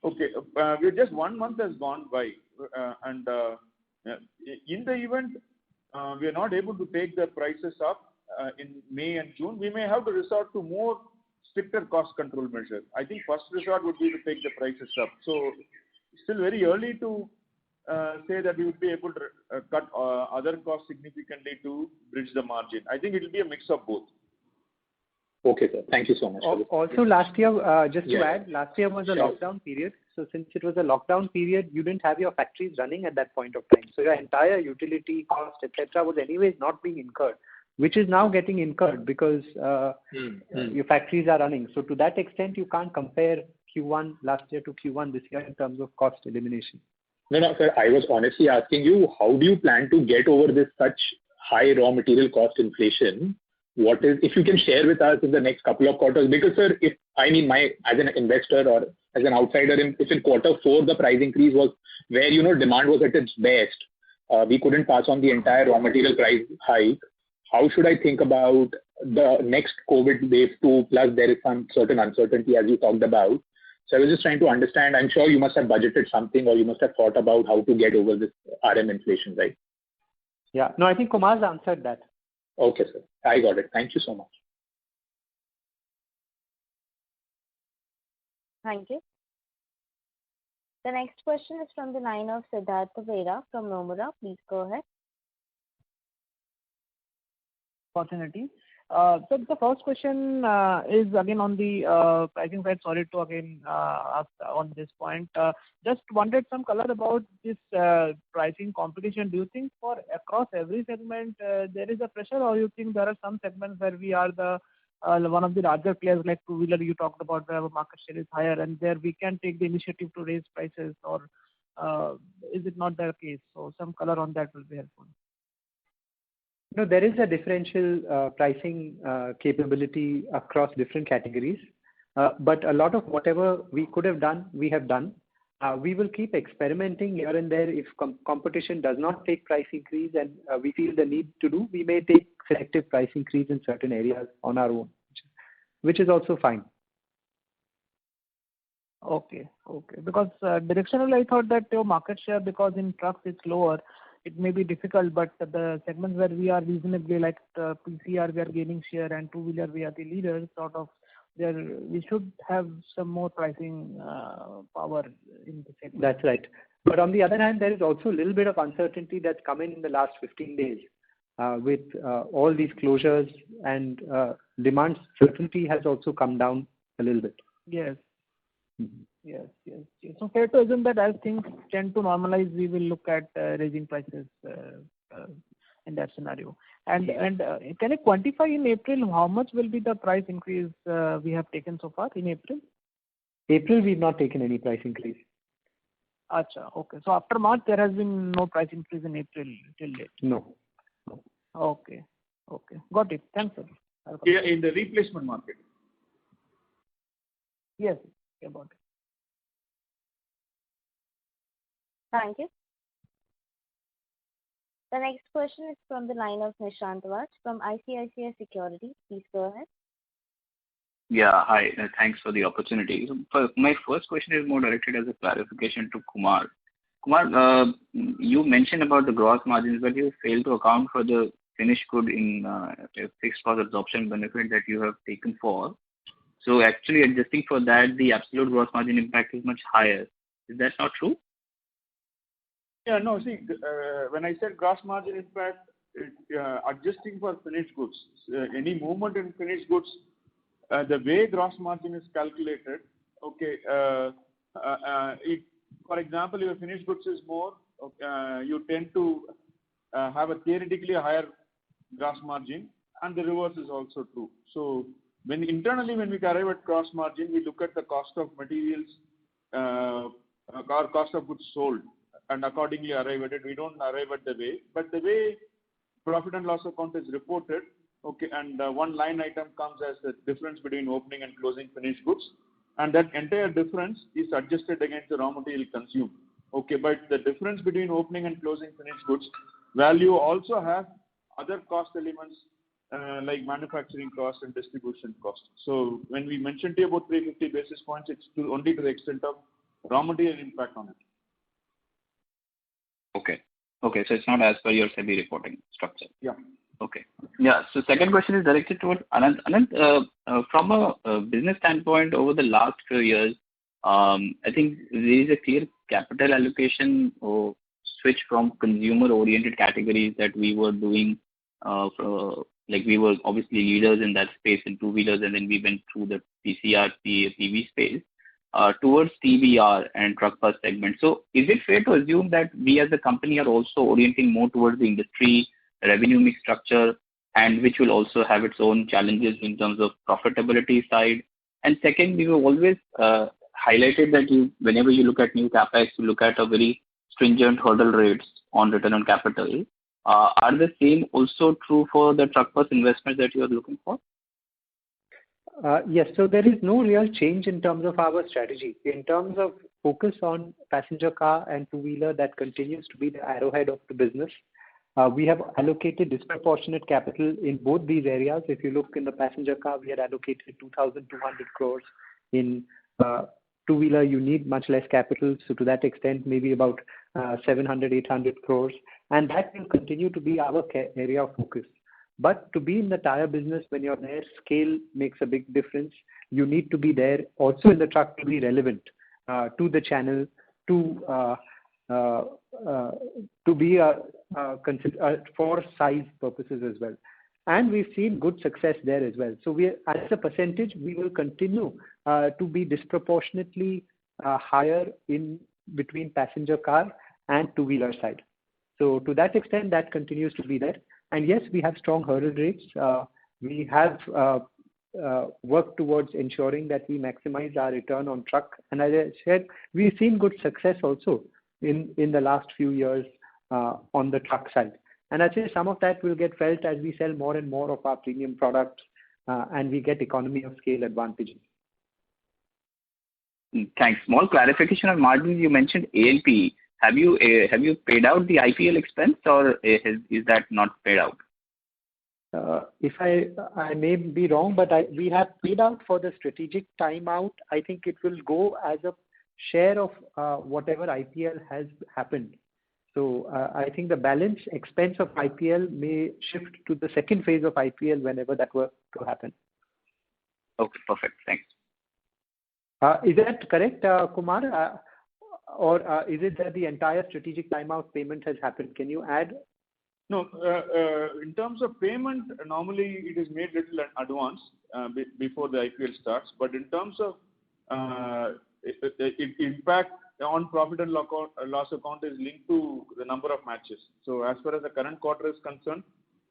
Okay, we just 1 month has gone by, and in the event we are not able to take the prices up in May and June, we may have to resort to more stricter cost control measures. I think first resort would be to take the prices up. So still very early to say that we would be able to cut other costs significantly to bridge the margin. I think it will be a mix of both. Okay, sir. Thank you so much. Also, last year, just to add, last year was a lockdown period. So since it was a lockdown period, you didn't have your factories running at that point of time. So your entire utility cost, etc., was anyways not being incurred, which is now getting incurred because your factories are running. So to that extent, you can't compare Q1 last year to Q1 this year in terms of cost elimination. No, sir. I was honestly asking you, how do you plan to get over this such high raw material cost inflation? If you can share with us in the next couple of quarters, because, sir, as an investor or as an outsider, if in quarter four the price increase was where, demand was at its best, we couldn't pass on the entire raw material price hike. How should I think about the next COVID wave 2, plus there is some certain uncertainty as you talked about. So I was just trying to understand. I'm sure you must have budgeted something or you must have thought about how to get over this RM inflation, right? Yeah. No, I think Kumar's answered that. Okay, sir. I got it. Thank you so much. Thank you. The next question is from the line of Siddhartha Bera from Nomura. Please go ahead. Opportunity. So the first question is again on the pricing side. Sorry to again ask on this point. Just wanted some color about this pricing competition. Do you think for across every segment there is a pressure, or you think there are some segments where we are the one of the larger players, like two-wheeler you talked about, where our market share is higher and there we can take the initiative to raise prices, or is it not the case? So some color on that will be helpful. No, there is a differential pricing capability across different categories. But a lot of whatever we could have done, we have done. We will keep experimenting here and there. If competition does not take price increase and we feel the need to do, we may take selective price increase in certain areas on our own, which is also fine. Okay. Because directionally I thought that your market share, because in trucks it's lower, it may be difficult, but the segments where we are reasonably, like PCR, we are gaining share, and two-wheeler we are the leaders, sort of. There we should have some more pricing power in the segment. That's right. But on the other hand, there is also a little bit of uncertainty that's come in the last 15 days with all these closures, and demand certainty has also come down a little bit. Yes. Mm-hmm. Yes. So fair to assume that as things tend to normalize, we will look at raising prices in that scenario. And can you quantify in April how much will be the price increase we have taken so far in April? April, we've not taken any price increase. Acha, okay. So after March, there has been no price increase in April till date? No. Okay. Got it. Thanks, sir. Yeah, in the replacement market. Yes, about it. Thank you. The next question is from the line of Nishant Vass from ICICI Securities. Please go ahead. Yeah, hi. Thanks for the opportunity. So my first question is more directed as a clarification to Kumar. Kumar, you mentioned about the gross margins, but you failed to account for the finished good in fixed cost absorption benefit that you have taken for. So actually adjusting for that, the absolute gross margin impact is much higher. Is that not true? Yeah, no, see, when I said gross margin impact, adjusting for finished goods, any movement in finished goods, the way gross margin is calculated, okay, for example, your finished goods is more, you tend to have a theoretically higher gross margin, and the reverse is also true. So when we arrive at gross margin, we look at the cost of materials, or cost of goods sold, and accordingly arrive at it. We don't arrive at the way, but the way profit and loss account is reported, okay, and one line item comes as the difference between opening and closing finished goods, and that entire difference is adjusted against the raw material consumed. Okay, but the difference between opening and closing finished goods value also has other cost elements like manufacturing cost and distribution cost. So when we mentioned to you about 350 basis points, it's only to the extent of raw material impact on it. Okay, so it's not as per your SEBI reporting structure. Yeah. Okay. Yeah. So second question is directed towards Anand. Anand, from a business standpoint, over the last few years, I think there is a clear capital allocation or switch from consumer-oriented categories that we were doing. Like we were obviously leaders in that space in two-wheelers, and then we went through the PCR, PV space. Towards TBR and truck bus segment. So is it fair to assume that we as a company are also orienting more towards the industry revenue mix structure, and which will also have its own challenges in terms of profitability side? And second, we have always highlighted that whenever you look at new capex, you look at a very stringent hurdle rates on return on capital. Are the same also true for the truck bus investments that you are looking for? Yes. So there is no real change in terms of our strategy. In terms of focus on passenger car and two-wheeler, that continues to be the arrowhead of the business. We have allocated disproportionate capital in both these areas. If you look in the passenger car, we had allocated 2,200 crores. In two-wheeler, you need much less capital. So to that extent, maybe about 700, 800 crores. And that will continue to be our area of focus. But to be in the tire business, when you're there, scale makes a big difference. You need to be there also in the truck to be relevant to the channel, to be for size purposes as well. And we've seen good success there as well. So as a percentage, we will continue to be disproportionately higher in between passenger car and two-wheeler side. So to that extent, that continues to be there. And yes, we have strong hurdle rates. We have worked towards ensuring that we maximize our return on truck. And as I said, we've seen good success also in the last few years on the truck side. And I'd say some of that will get felt as we sell more and more of our premium products and we get economy of scale advantages. Thanks. Small clarification on margins. You mentioned ALP. Have you paid out the IPL expense, or is that not paid out? If I may be wrong, but we have paid out for the strategic timeout. I think it will go as a share of whatever IPL has happened. So I think the balance expense of IPL may shift to the second phase of IPL whenever that were to happen. Okay, perfect. Thanks. Is that correct, Kumar? Or is it that the entire strategic timeout payment has happened? Can you add? No, in terms of payment, normally it is made little in advance before the IPL starts. But in terms of impact on profit and loss account is linked to the number of matches. So as far as the current quarter is concerned,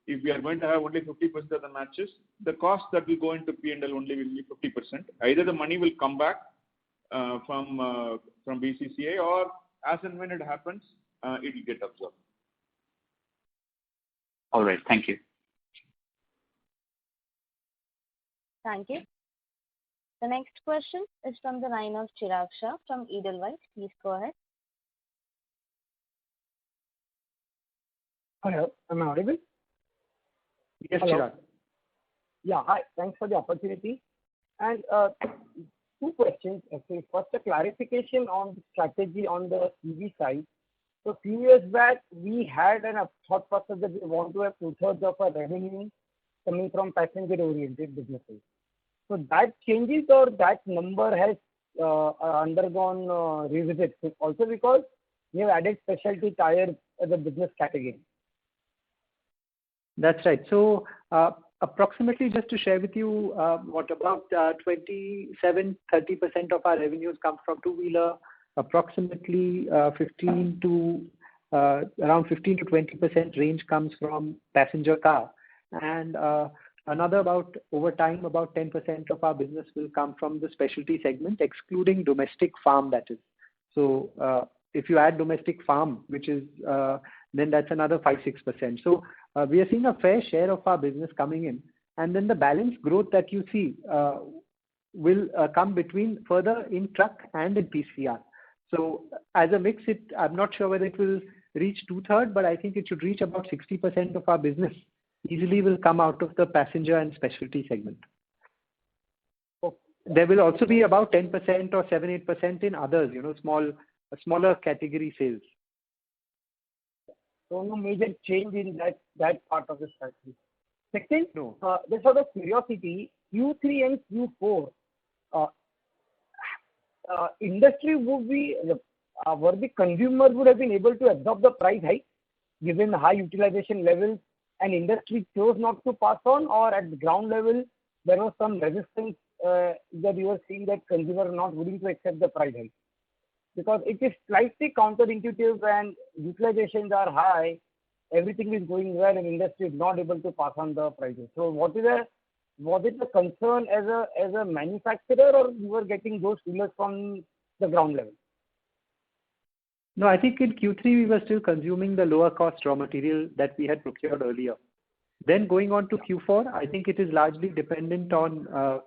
if we are going to have only 50% of the matches, the cost that will go into P&L only will be 50%. Either the money will come back from BCCI, or as and when it happens, it will get absorbed. All right. Thank you. Thank you. The next question is from the line of Chirag Shah from Edelweiss. Please go ahead. Hello, am I audible? Yes, Chirag. Yeah, hi. Thanks for the opportunity. And two questions. Okay, first, a clarification on the strategy on the EV side. So a few years back, we had a thought process that we want to have 2/3 of our revenue coming from passenger-oriented businesses. So that changes, or that number has undergone revisit, also because we have added specialty tires as a business category. That's right. So approximately, just to share with you, what about 27-30% of our revenues come from two-wheeler, approximately around 15 to 20% range comes from passenger car. And another over time, about 10% of our business will come from the specialty segment, excluding domestic farm, that is. So if you add domestic farm, which is, then that's another 5-6%. So we are seeing a fair share of our business coming in. And then the balance growth that you see will come between further in truck and in PCR. So as a mix, I'm not sure whether it will reach 2/3, but I think it should reach about 60% of our business easily will come out of the passenger and specialty segment. There will also be about 10% or 7-8% in others, smaller category sales. So no major change in that part of the strategy. Second, no. Just out of curiosity, Q3 and Q4, industry would be, were the consumers would have been able to absorb the price hike given high utilization levels, and industry chose not to pass on, or at the ground level there was some resistance that you were seeing that consumers are not willing to accept the price hike? Because it is slightly counterintuitive when utilizations are high, everything is going well, and industry is not able to pass on the prices. So was it a concern as a manufacturer, or you were getting those feelers from the ground level? No, I think in Q3 we were still consuming the lower cost raw material that we had procured earlier. Then going on to Q4, I think it is largely dependent on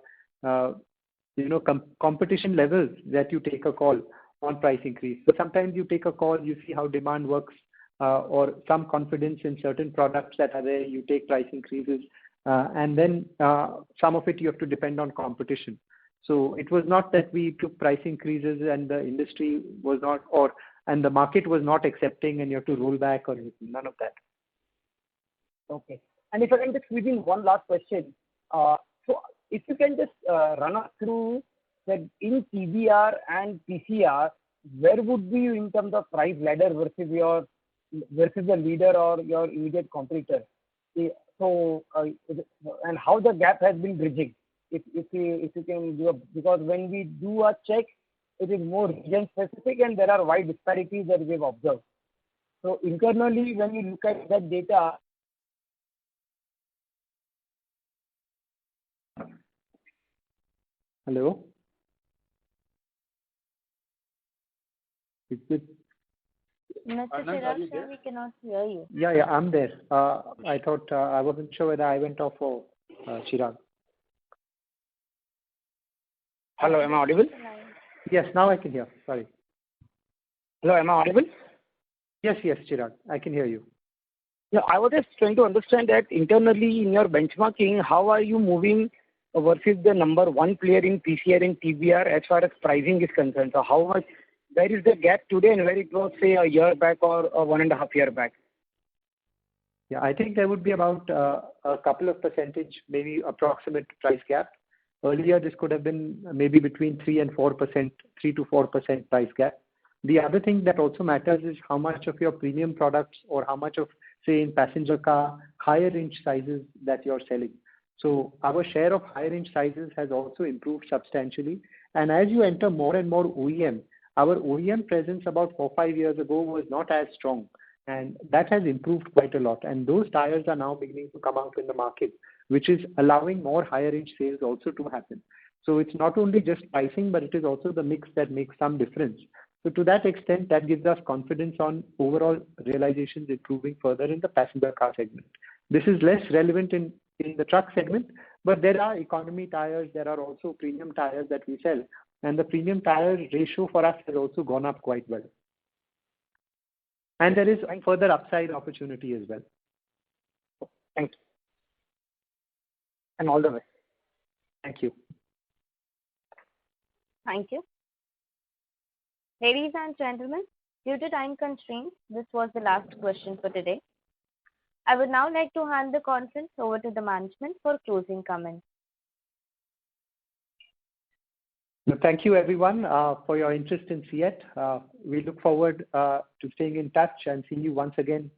competition levels that you take a call on price increase. So sometimes you take a call, you see how demand works, or some confidence in certain products that are there, you take price increases, and then some of it you have to depend on competition. So it was not that we took price increases and the industry was not, and the market was not accepting and you have to roll back or anything. None of that. Okay. And if I can just squeeze in one last question. So if you can just run us through that in TBR and PCR, where would be you in terms of price ladder versus the leader or your immediate competitor? So and how the gap has been bridging, if you can do because when we do a check, it is more region specific and there are wide disparities that we have observed. So internally, when you look at that data. Hello? Mr. Chirag, sir, we cannot hear you. Yeah, I'm there. I thought I wasn't sure whether I went off or Chirag. Hello, am I audible? Yes, now I can hear. Sorry. Hello, am I audible? Yes, Chirag, I can hear you. Yeah, I was just trying to understand that internally in your benchmarking, how are you moving versus the number one player in PCR and TBR as far as pricing is concerned? So how much, where is the gap today and where it was, say, a year back or 1.5 year back? Yeah, I think there would be about a couple of percentage, maybe approximate price gap. Earlier, this could have been maybe between 3 to 4% price gap. The other thing that also matters is how much of your premium products or how much of, say, in passenger car, higher inch sizes that you're selling. So our share of higher inch sizes has also improved substantially. And as you enter more and more OEM, our OEM presence about 4 or 5 years ago was not as strong. And that has improved quite a lot. And those tires are now beginning to come out in the market, which is allowing more higher inch sales also to happen. So it's not only just pricing, but it is also the mix that makes some difference. So to that extent, that gives us confidence on overall realizations improving further in the passenger car segment. This is less relevant in the truck segment, but there are economy tires, there are also premium tires that we sell, and the premium tire ratio for us has also gone up quite well. And there is further upside opportunity as well. Thank you. And all the best. Thank you. Thank you. Ladies and gentlemen, due to time constraints, this was the last question for today. I would now like to hand the conference over to the management for closing comments. Thank you, everyone, for your interest in CEAT. We look forward to staying in touch and seeing you once again,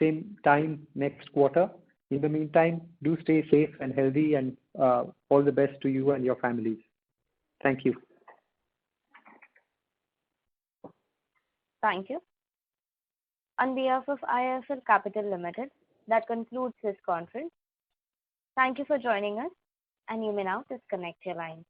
same time next quarter. In the meantime, do stay safe and healthy, and all the best to you and your families. Thank you. Thank you. On behalf of IIFL Capital Limited, that concludes this conference. Thank you for joining us, and you may now disconnect your line.